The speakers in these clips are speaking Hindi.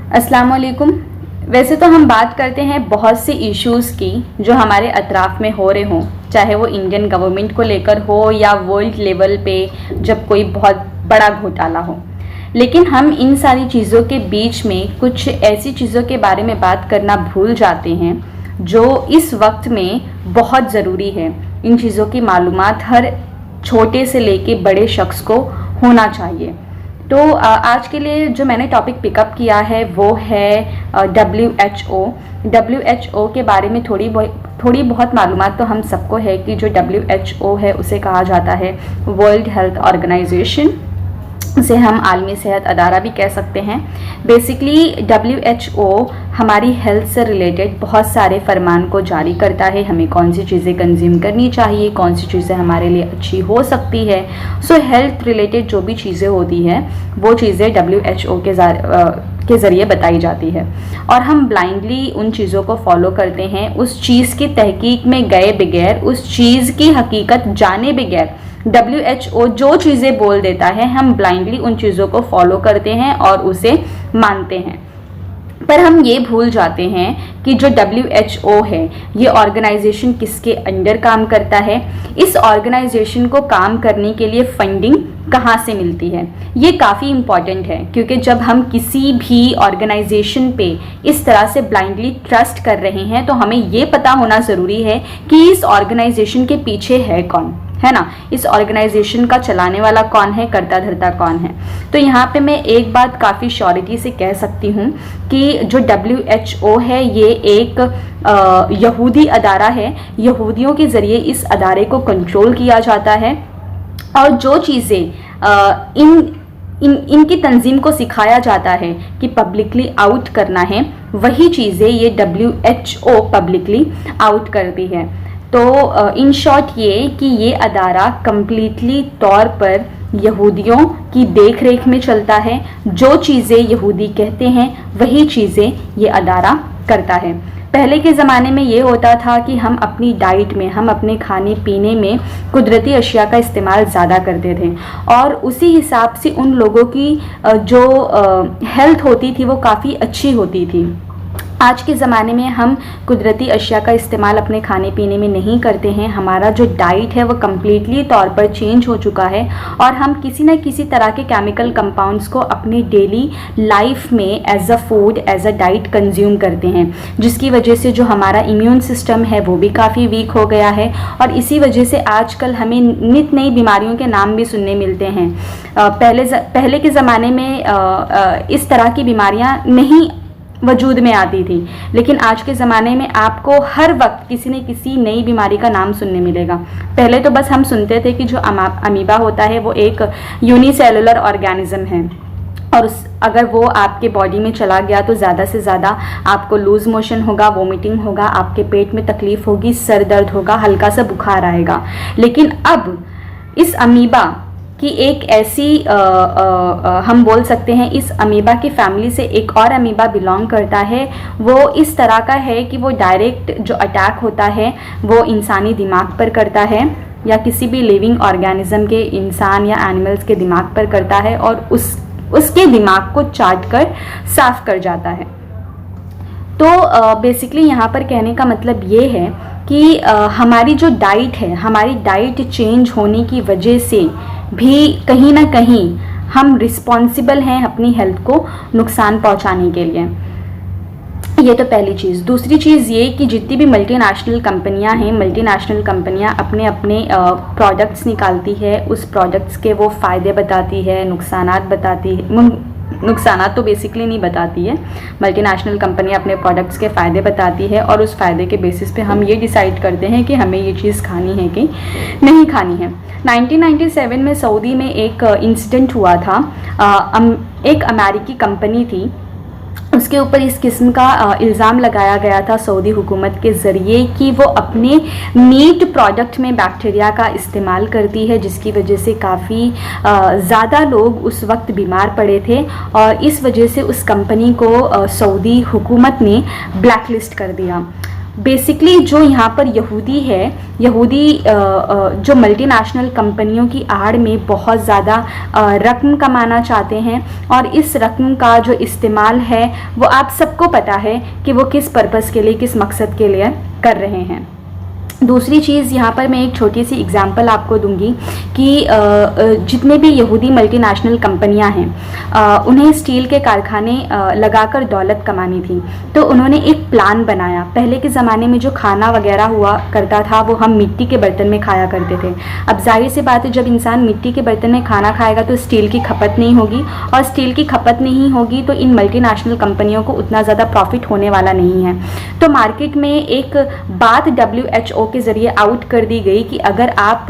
अस्सलाम वालेकुम। वैसे तो हम बात करते हैं बहुत से इश्यूज़ की जो हमारे अतराफ़ में हो रहे हों, चाहे वो इंडियन गवर्नमेंट को लेकर हो या वर्ल्ड लेवल पे जब कोई बहुत बड़ा घोटाला हो। लेकिन हम इन सारी चीज़ों के बीच में कुछ ऐसी चीज़ों के बारे में बात करना भूल जाते हैं जो इस वक्त में बहुत ज़रूरी है। इन चीज़ों की मालूमात हर छोटे से लेके बड़े शख्स को होना चाहिए। तो आज के लिए जो मैंने टॉपिक पिकअप किया है वो है WHO। WHO के बारे में थोड़ी बहुत मालूमात तो हम सबको है कि जो WHO है उसे कहा जाता है वर्ल्ड हेल्थ ऑर्गेनाइजेशन, उसे हम आलमी सेहत अदारा भी कह सकते हैं। बेसिकली WHO हमारी हेल्थ से रिलेटेड बहुत सारे फरमान को जारी करता है, हमें कौन सी चीज़ें कंज्यूम करनी चाहिए, कौन सी चीज़ें हमारे लिए अच्छी हो सकती है। सो हेल्थ रिलेटेड जो भी चीज़ें होती हैं वो चीज़ें WHO के ज़रिए बताई जाती है और हम ब्लाइंडली उन चीज़ों को फॉलो करते हैं, उस चीज़ की तहकीक में गए बगैर, उस चीज़ की हकीकत जाने बगैर WHO जो चीज़ें बोल देता है हम ब्लाइंडली उन चीज़ों को फॉलो करते हैं और उसे मानते हैं। पर हम ये भूल जाते हैं कि जो WHO है ये ऑर्गेनाइजेशन किसके अंडर काम करता है, इस ऑर्गेनाइजेशन को काम करने के लिए फंडिंग कहाँ से मिलती है। ये काफ़ी इम्पॉर्टेंट है क्योंकि जब हम किसी भी ऑर्गेनाइजेशन पे इस तरह से ब्लाइंडली ट्रस्ट कर रहे हैं तो हमें ये पता होना ज़रूरी है कि इस ऑर्गेनाइजेशन के पीछे है कौन, है ना। इस ऑर्गेनाइजेशन का चलाने वाला कौन है, करता धरता कौन है। तो यहाँ पे मैं एक बात काफ़ी श्योरिटी से कह सकती हूँ कि जो WHO है ये एक यहूदी अदारा है। यहूदियों के ज़रिए इस अदारे को कंट्रोल किया जाता है और जो चीज़ें इनकी तंजीम को सिखाया जाता है कि पब्लिकली आउट करना है, वही चीज़ें ये WHO पब्लिकली आउट करती है। तो इन शॉर्ट ये कि ये अदारा कम्प्लीटली तौर पर यहूदियों की देख रेख में चलता है। जो चीज़ें यहूदी कहते हैं वही चीज़ें ये अदारा करता है। पहले के ज़माने में ये होता था कि हम अपनी डाइट में, हम अपने खाने पीने में कुदरती अशिया का इस्तेमाल ज़्यादा करते थे और उसी हिसाब से उन लोगों की जो हेल्थ होती थी वो काफ़ी अच्छी होती थी। आज के ज़माने में हम कुदरती अशिया का इस्तेमाल अपने खाने पीने में नहीं करते हैं। हमारा जो डाइट है वो कम्प्लीटली तौर पर चेंज हो चुका है और हम किसी न किसी तरह के केमिकल कंपाउंड्स को अपनी डेली लाइफ में as a food, as a diet consume करते हैं, जिसकी वजह से जो हमारा इम्यून सिस्टम है वो भी काफ़ी वीक हो गया है और इसी वजह से आजकल हमें नित नई बीमारियों के नाम भी सुनने मिलते हैं। पहले के ज़माने में इस तरह की बीमारियाँ नहीं वजूद में आती थी, लेकिन आज के ज़माने में आपको हर वक्त किसी न किसी नई बीमारी का नाम सुनने मिलेगा। पहले तो बस हम सुनते थे कि जो अमीबा होता है वो एक यूनिसेलुलर ऑर्गेनिज्म है और अगर वो आपके बॉडी में चला गया तो ज़्यादा से ज़्यादा आपको लूज़ मोशन होगा, वोमिटिंग होगा, आपके पेट में तकलीफ़ होगी, सर दर्द होगा, हल्का सा बुखार आएगा। लेकिन अब इस अमीबा कि एक ऐसी हम बोल सकते हैं इस अमीबा की फैमिली से एक और अमीबा बिलोंग करता है। वो इस तरह का है कि वो डायरेक्ट जो अटैक होता है वो इंसानी दिमाग पर करता है या किसी भी लिविंग ऑर्गेनिज्म के, इंसान या एनिमल्स के दिमाग पर करता है और उसके दिमाग को चाट कर साफ कर जाता है। तो बेसिकली यहाँ पर कहने का मतलब ये है कि हमारी जो डाइट है, हमारी डाइट चेंज होने की वजह से भी कहीं ना कहीं हम रिस्पॉन्सिबल हैं अपनी हेल्थ को नुकसान पहुंचाने के लिए। ये तो पहली चीज़। दूसरी चीज़ ये कि जितनी भी मल्टीनेशनल कंपनियां हैं, मल्टीनेशनल कंपनियां अपने अपने प्रोडक्ट्स निकालती है, उस प्रोडक्ट्स के वो फ़ायदे बताती है, नुकसानात बताती है। नुकसानात तो बेसिकली नहीं बताती है, मल्टीनेशनल कंपनी अपने प्रोडक्ट्स के फ़ायदे बताती है और उस फ़ायदे के बेसिस पे हम ये डिसाइड करते हैं कि हमें ये चीज़ खानी है कि नहीं खानी है। 1997 में सऊदी में एक इंसिडेंट हुआ था। एक अमेरिकी कंपनी थी, उसके ऊपर इस किस्म का इल्ज़ाम लगाया गया था सऊदी हुकूमत के ज़रिए कि वो अपने मीट प्रोडक्ट में बैक्टीरिया का इस्तेमाल करती है, जिसकी वजह से काफ़ी ज़्यादा लोग उस वक्त बीमार पड़े थे और इस वजह से उस कंपनी को सऊदी हुकूमत ने ब्लैक लिस्ट कर दिया। बेसिकली जो यहाँ पर यहूदी है, यहूदी जो मल्टीनेशनल कंपनियों की आड़ में बहुत ज़्यादा रकम कमाना चाहते हैं, और इस रकम का जो इस्तेमाल है वो आप सबको पता है कि वो किस पर्पज़ के लिए, किस मकसद के लिए कर रहे हैं। दूसरी चीज़ यहाँ पर मैं एक छोटी सी एग्जांपल आपको दूंगी कि जितने भी यहूदी मल्टीनेशनल कंपनियाँ हैं उन्हें स्टील के कारखाने लगाकर दौलत कमानी थी, तो उन्होंने एक प्लान बनाया। पहले के ज़माने में जो खाना वगैरह हुआ करता था वो हम मिट्टी के बर्तन में खाया करते थे। अब जाहिर सी बात है, जब इंसान मिट्टी के बर्तन में खाना खाएगा तो स्टील की खपत नहीं होगी, और स्टील की खपत नहीं होगी तो इन मल्टीनेशनल कंपनियों को उतना ज़्यादा प्रॉफिट होने वाला नहीं है। तो मार्केट में एक बात WHO के ज़रिए आउट कर दी गई कि अगर आप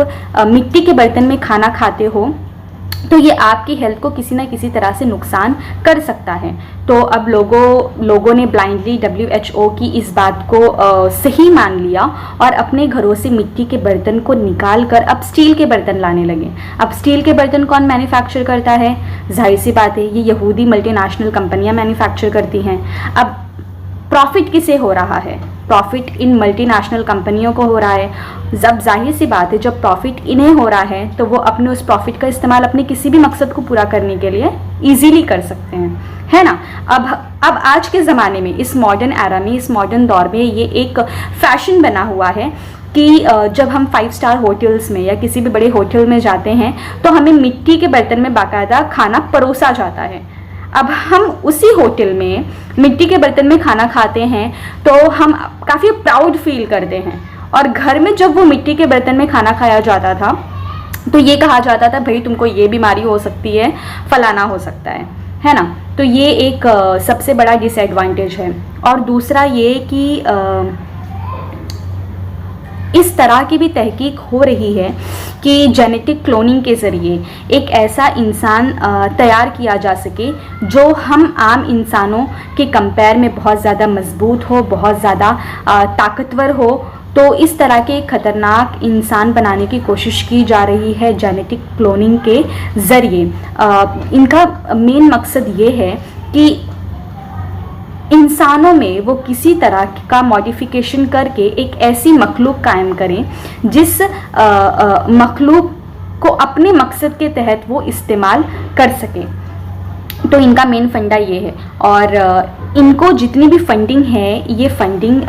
मिट्टी के बर्तन में खाना खाते हो तो ये आपकी हेल्थ को किसी न किसी तरह से नुकसान कर सकता है। तो अब लोगों ने ब्लाइंडली WHO की इस बात को सही मान लिया और अपने घरों से मिट्टी के बर्तन को निकाल कर अब स्टील के बर्तन लाने लगे। अब स्टील के बर्तन कौन मैन्युफैक्चर करता है? जाहिर सी बात है, ये यहूदी मल्टीनेशनल कंपनियां मैन्युफैक्चर करती हैं। अब प्रॉफिट किसे हो रहा है? प्रॉफिट इन मल्टीनेशनल कंपनियों को हो रहा है। जब जाहिर सी बात है, जब प्रॉफिट इन्हें हो रहा है तो वो अपने उस प्रॉफिट का इस्तेमाल अपने किसी भी मकसद को पूरा करने के लिए इजीली कर सकते हैं, है ना। अब आज के ज़माने में, इस मॉडर्न एरा में, इस मॉडर्न दौर में ये एक फैशन बना हुआ है कि जब हम 5 स्टार होटल्स में या किसी भी बड़े होटल में जाते हैं तो हमें मिट्टी के बर्तन में बाकायदा खाना परोसा जाता है। अब हम उसी होटल में मिट्टी के बर्तन में खाना खाते हैं तो हम काफ़ी प्राउड फील करते हैं, और घर में जब वो मिट्टी के बर्तन में खाना खाया जाता था तो ये कहा जाता था भाई तुमको ये बीमारी हो सकती है, फलाना हो सकता है ना। तो ये एक सबसे बड़ा डिसएडवांटेज है। और दूसरा ये कि इस तरह की भी तहकीक हो रही है कि जेनेटिक क्लोनिंग के ज़रिए एक ऐसा इंसान तैयार किया जा सके जो हम आम इंसानों के कंपेयर में बहुत ज़्यादा मजबूत हो, बहुत ज़्यादा ताकतवर हो। तो इस तरह के खतरनाक इंसान बनाने की कोशिश की जा रही है जेनेटिक क्लोनिंग के ज़रिए। इनका मेन मकसद ये है कि इंसानों में वो किसी तरह का मॉडिफिकेशन करके एक ऐसी मखलूक कायम करें जिस मखलूक को अपने मकसद के तहत वो इस्तेमाल कर सके। तो इनका मेन फंडा ये है, और इनको जितनी भी फंडिंग है ये फंडिंग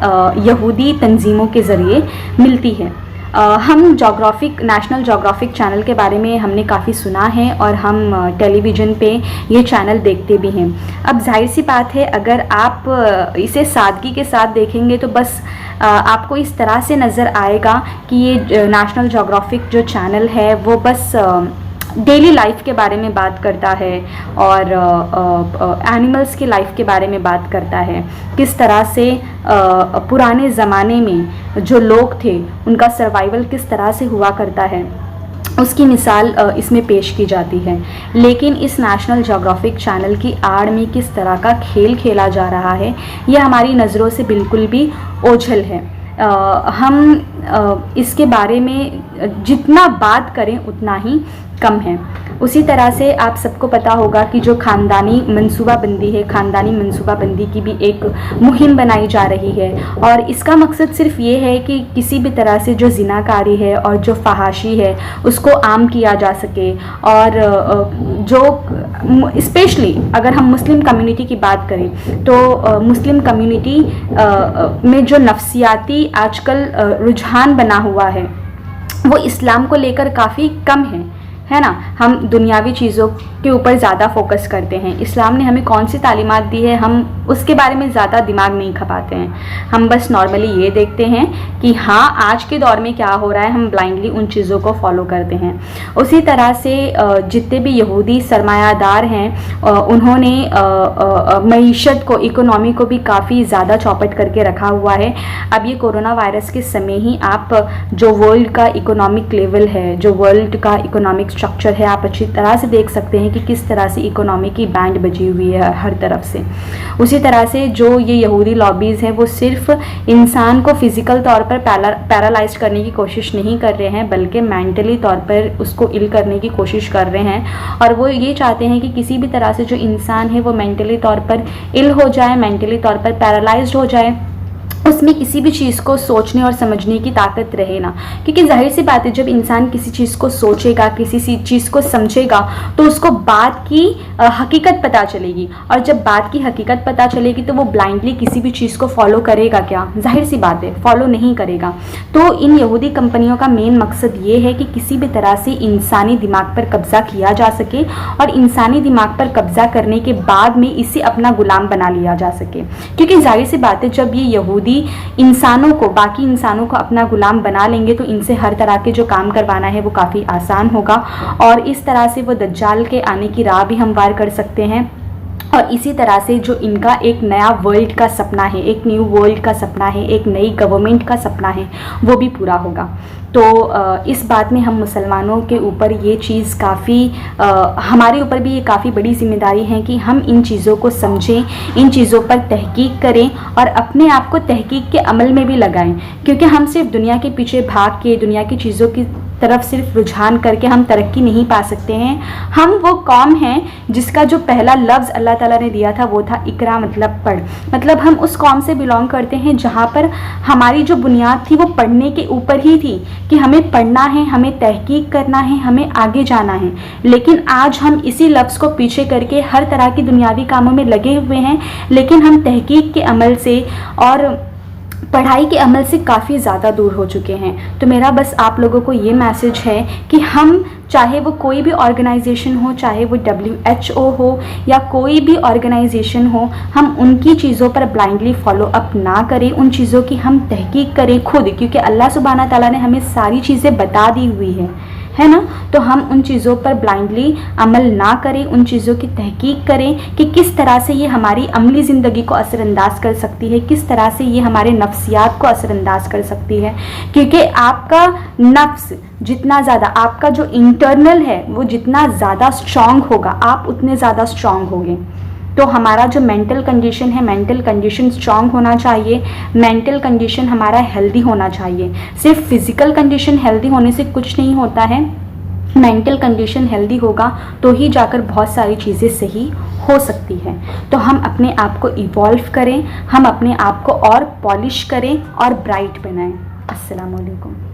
यहूदी तंजीमों के ज़रिए मिलती है। हम नेशनल जोग्राफिक चैनल के बारे में हमने काफ़ी सुना है और हम टेलीविज़न पे ये चैनल देखते भी हैं। अब जाहिर सी बात है, अगर आप इसे सादगी के साथ देखेंगे तो बस आपको इस तरह से नज़र आएगा कि ये नेशनल जोग्राफिक जो चैनल है वो बस डेली लाइफ के बारे में बात करता है और एनिमल्स की लाइफ के बारे में बात करता है। किस तरह से पुराने ज़माने में जो लोग थे उनका सर्वाइवल किस तरह से हुआ करता है, उसकी मिसाल इसमें पेश की जाती है। लेकिन इस नेशनल जोग्राफिक चैनल की आड़ में किस तरह का खेल खेला जा रहा है ये हमारी नज़रों से बिल्कुल भी ओझल है। हम इसके बारे में जितना बात करें उतना ही कम है। उसी तरह से आप सबको पता होगा कि जो ख़ानदानी मनसूबाबंदी है, ख़ानदानी मनसूबाबंदी की भी एक मुहिम बनाई जा रही है, और इसका मकसद सिर्फ ये है कि किसी भी तरह से जो ज़िनाकारी है और जो फहाशी है उसको आम किया जा सके। और जो स्पेशली अगर हम मुस्लिम कम्युनिटी की बात करें तो मुस्लिम कम्युनिटी में जो नफ्सियाती आजकल रुझान बना हुआ है वो इस्लाम को लेकर काफ़ी कम है ना। हम दुनियावी चीज़ों के ऊपर ज़्यादा फोकस करते हैं। इस्लाम ने हमें कौन सी तालीमात दी है हम उसके बारे में ज़्यादा दिमाग नहीं खपाते हैं। हम बस नॉर्मली ये देखते हैं कि हाँ आज के दौर में क्या हो रहा है, हम ब्लाइंडली उन चीज़ों को फॉलो करते हैं। उसी तरह से जितने भी यहूदी सरमायादार हैं उन्होंने मईशत को, इकोनॉमी को भी काफ़ी ज़्यादा चौपट करके रखा हुआ है। अब ये कोरोना वायरस के समय ही आप जो वर्ल्ड का इकोनॉमिक लेवल है, जो वर्ल्ड का इकोनॉमिक स्ट्रक्चर है, आप अच्छी तरह से देख सकते हैं कि किस तरह से इकोनॉमी की बैंड बजी हुई है हर तरफ से। उसी तरह से जो ये यहूदी लॉबीज़ हैं वो सिर्फ इंसान को फिज़िकल तौर पर पैरालाइज करने की कोशिश नहीं कर रहे हैं बल्कि मेंटली तौर पर उसको इल करने की कोशिश कर रहे हैं। और वो ये चाहते हैं कि किसी भी तरह से जो इंसान है वो मेंटली तौर पर इल हो जाए, मेंटली तौर पर पैरालाइज्ड हो जाए, उसमें किसी भी चीज़ को सोचने और समझने की ताकत रहे ना। क्योंकि जाहिर सी बात है, जब इंसान किसी चीज़ को सोचेगा, किसी चीज़ को समझेगा, तो उसको बात की हकीकत पता चलेगी, और जब बात की हकीकत पता चलेगी तो वो ब्लाइंडली किसी भी चीज़ को फॉलो करेगा क्या? जाहिर सी बात है, फॉलो नहीं करेगा। तो इन यहूदी कंपनियों का मेन मकसद ये है कि किसी भी तरह से इंसानी दिमाग पर कब्जा किया जा सके, और इंसानी दिमाग पर कब्जा करने के बाद में इसे अपना गुलाम बना लिया जा सके। क्योंकि जाहिर सी बात है, जब ये यहूदी इंसानों को, बाकी इंसानों को अपना गुलाम बना लेंगे तो इनसे हर तरह के जो काम करवाना है वो काफ़ी आसान होगा, और इस तरह से वो दज्जाल के आने की राह भी हमवार कर सकते हैं। और इसी तरह से जो इनका एक नया वर्ल्ड का सपना है, एक न्यू वर्ल्ड का सपना है, एक नई गवर्नमेंट का सपना है, वो भी पूरा होगा। तो इस बात में हम मुसलमानों के ऊपर ये चीज़ काफ़ी, हमारे ऊपर भी ये काफ़ी बड़ी जिम्मेदारी है कि हम इन चीज़ों को समझें, इन चीज़ों पर तहकीक करें और अपने आप को तहकीक के अमल में भी लगाएं। क्योंकि हम सिर्फ दुनिया के पीछे भाग के, दुनिया की चीज़ों की तरफ सिर्फ रुझान करके हम तरक्की नहीं पा सकते हैं। हम वो कौम हैं जिसका जो पहला लफ्ज़ अल्लाह ताला ने दिया था वो था इकरा, मतलब पढ़। मतलब हम उस कौम से बिलोंग करते हैं जहाँ पर हमारी जो बुनियाद थी वो पढ़ने के ऊपर ही थी, कि हमें पढ़ना है, हमें तहकीक करना है, हमें आगे जाना है। लेकिन आज हम इसी लफ्ज़ को पीछे करके हर तरह की दुनियावी कामों में लगे हुए हैं, लेकिन हम तहकीक के अमल से और पढ़ाई के अमल से काफ़ी ज़्यादा दूर हो चुके हैं। तो मेरा बस आप लोगों को ये मैसेज है कि हम, चाहे वो कोई भी ऑर्गेनाइजेशन हो, चाहे वो WHO हो या कोई भी ऑर्गेनाइजेशन हो, हम उनकी चीज़ों पर ब्लाइंडली फॉलो अप ना करें, उन चीज़ों की हम तहकीक करें खुद। क्योंकि अल्लाह सुब्हाना ताला ने हमें सारी चीज़ें बता दी हुई है ना। तो हम उन चीज़ों पर ब्लाइंडली अमल ना करें, उन चीज़ों की तहकीक करें कि किस तरह से ये हमारी अमली ज़िंदगी को असरअंदाज कर सकती है, किस तरह से ये हमारे नफ्सियात को असरअंदाज कर सकती है। क्योंकि आपका नफ्स जितना ज़्यादा, आपका जो इंटरनल है वो जितना ज़्यादा स्ट्रॉन्ग होगा, आप उतने ज़्यादा स्ट्रॉन्ग होंगे। तो हमारा जो मेंटल कंडीशन है, मेंटल कंडीशन स्ट्रांग होना चाहिए, मेंटल कंडीशन हमारा हेल्दी होना चाहिए। सिर्फ फिजिकल कंडीशन हेल्दी होने से कुछ नहीं होता है, मेंटल कंडीशन हेल्दी होगा तो ही जाकर बहुत सारी चीज़ें सही हो सकती हैं। तो हम अपने आप को इवॉल्व करें, हम अपने आप को और पॉलिश करें और ब्राइट बनाएं। अस्सलाम वालेकुम।